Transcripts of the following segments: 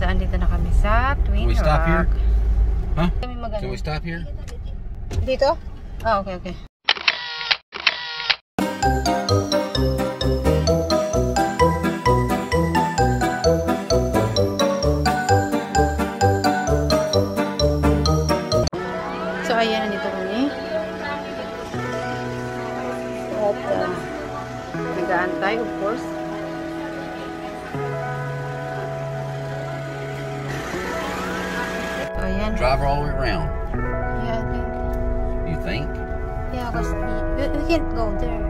andito na kami sa Twin Rock. Stop here? Huh? Can we stop here? Dito? Ah, okay, okay. So, ayan, nandito kami. At, nag-aantay, of course. So, ayan. Drive all the way around. Yeah, I think. You think? Yeah, because we can't go there.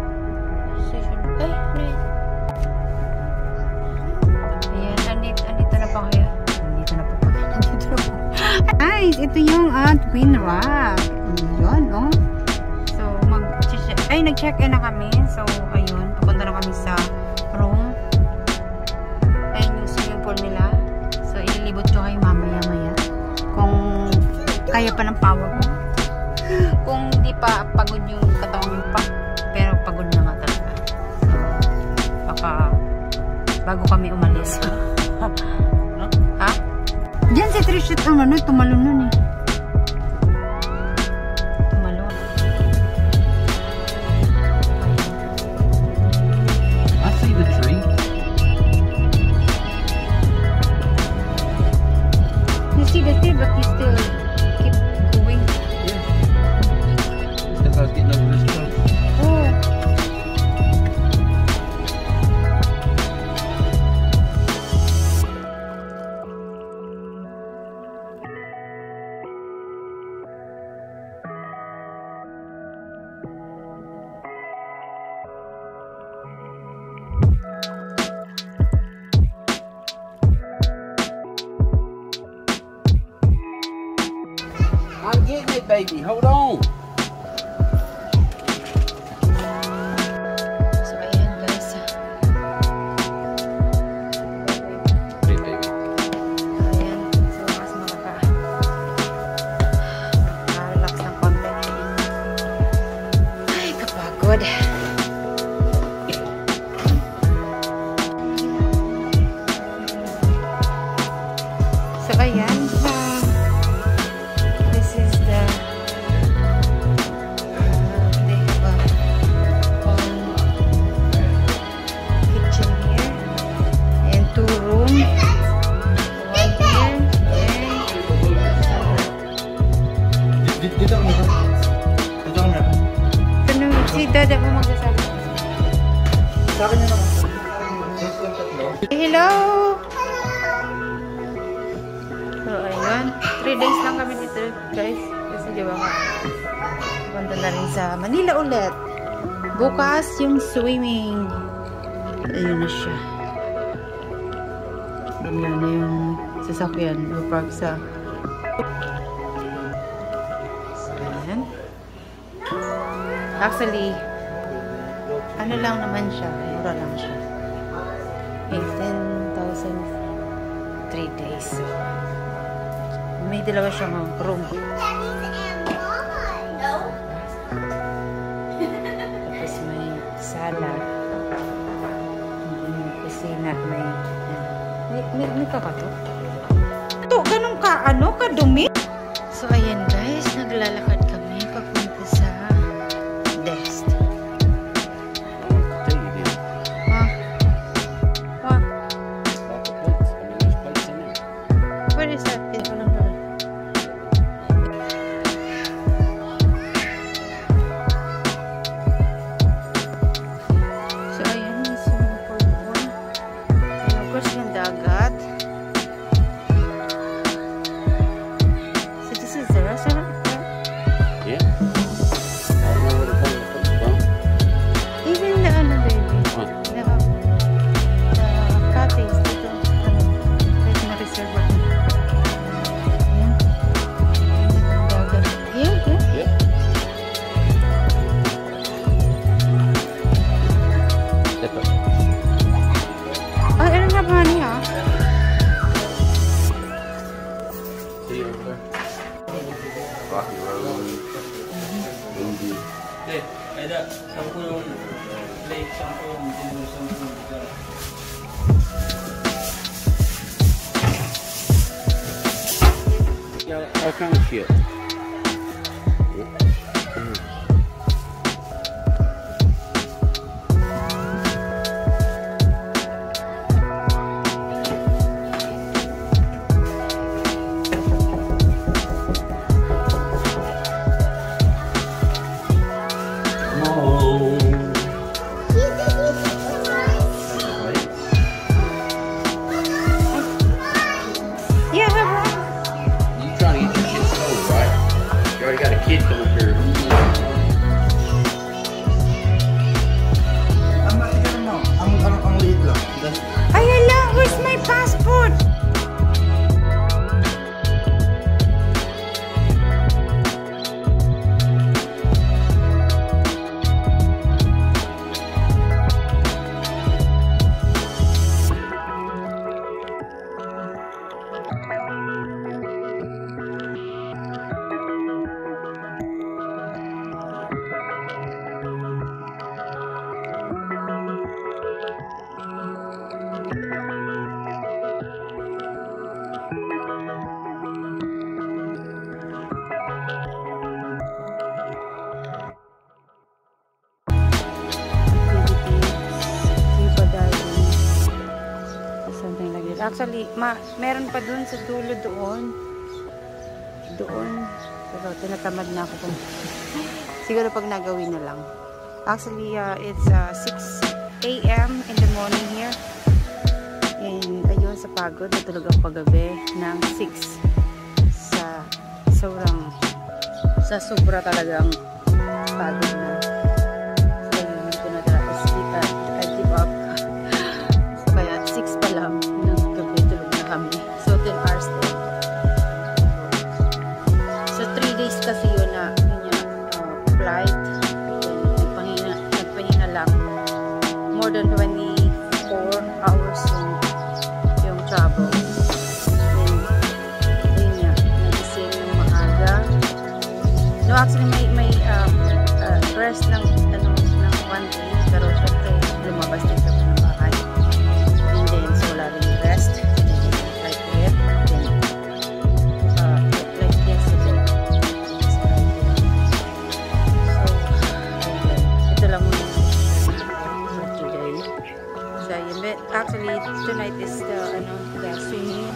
Station. Ay, ano yun? Ayan, andito na pa kayo. Andito na po pa. Andito na po. Guys, ito yung Twin Rock. Yun, no? So, nag-check-in na kami. So, ayun, papunta na kami sa room. Ayun yung swimming pool nila. So, ililibot ko kayo mamaya-maya. Kung kaya pa ng power ko. Kung di pa pagod yung katawang pa. Pero pagod na nga talaga. So, baka bago kami umalis. Ha? Diyan si Trishit ang tumalon nun eh. Tumalon. I see the tree. You see the tree, but you still keep going. Yeah. Because I was getting over this stuff. Oh. I'm getting it, baby. Hold on. So, ayan guys. Hey, baby. Ayan. So, mas makaka-relax ng konti. Ay, kapagod. So, ayan. This is the they have a kitchen here and 2 rooms, 1 here Dito ako na. Dito ako na. and si dada mo magsasabi. Sa akin na naman. Hello! So ayun, 3 days lang kami dito guys kasi diba nga punta na rin sa Manila ulit bukas yung swimming. Ayun na siya. Ganyan na yung sasakyan park sa so, ayan. Actually ano lang naman siya, mura lang siya, 18,000 3 days. May dalawa siyang room. Tapos may sala. May kusina. May kakato. Ito, ganun ka, kadumi? So, ayan guys, naglalakad kami papunta sa desk. Tell you again. Huh? What? Lots of plates. I mean, there's plates in there. Where is that? So, ayan yung swimming pool doon. And of course, yung dagat. So, this is the rest What kind of shit? Kid coming here. Ang liit lang. Ay, hala! Where's my passport? Actually, meron pa dun sa dulo doon. Pero tinatamad na ako. Siguro pag nagawin na lang. Actually, it's 6 AM in the morning here. And ayun, sa pagod. Natulog ako paggabi ng 6. Sa sobra talagang pagod na. So, ayun, hindi ko na talaga sleep. I give up. So, kaya 6 pa lang. So 10 hours din. So 3 days kasi yun na flight. Nagpahinga lang. More than 24 hours yung travel. And ayun nga, nagising ng maaga. No, actually may rest ng 1 day. Pero syempre lumabas din kami ng bahay. And then so wala rin rest. Actually, tonight is the swimming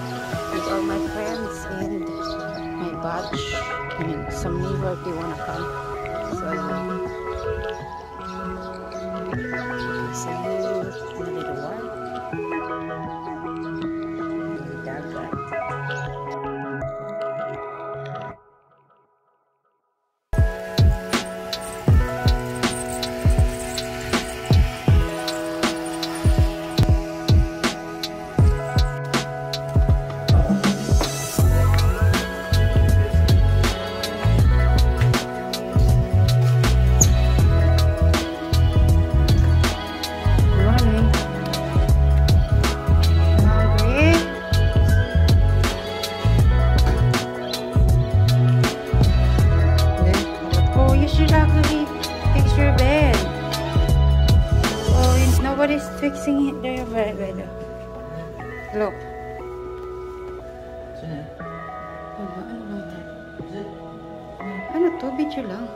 with all my friends and my batch and some neighbor they wanna come. So see you in a little while. Nobody's fixing it there, but look. Ano to? Video lang.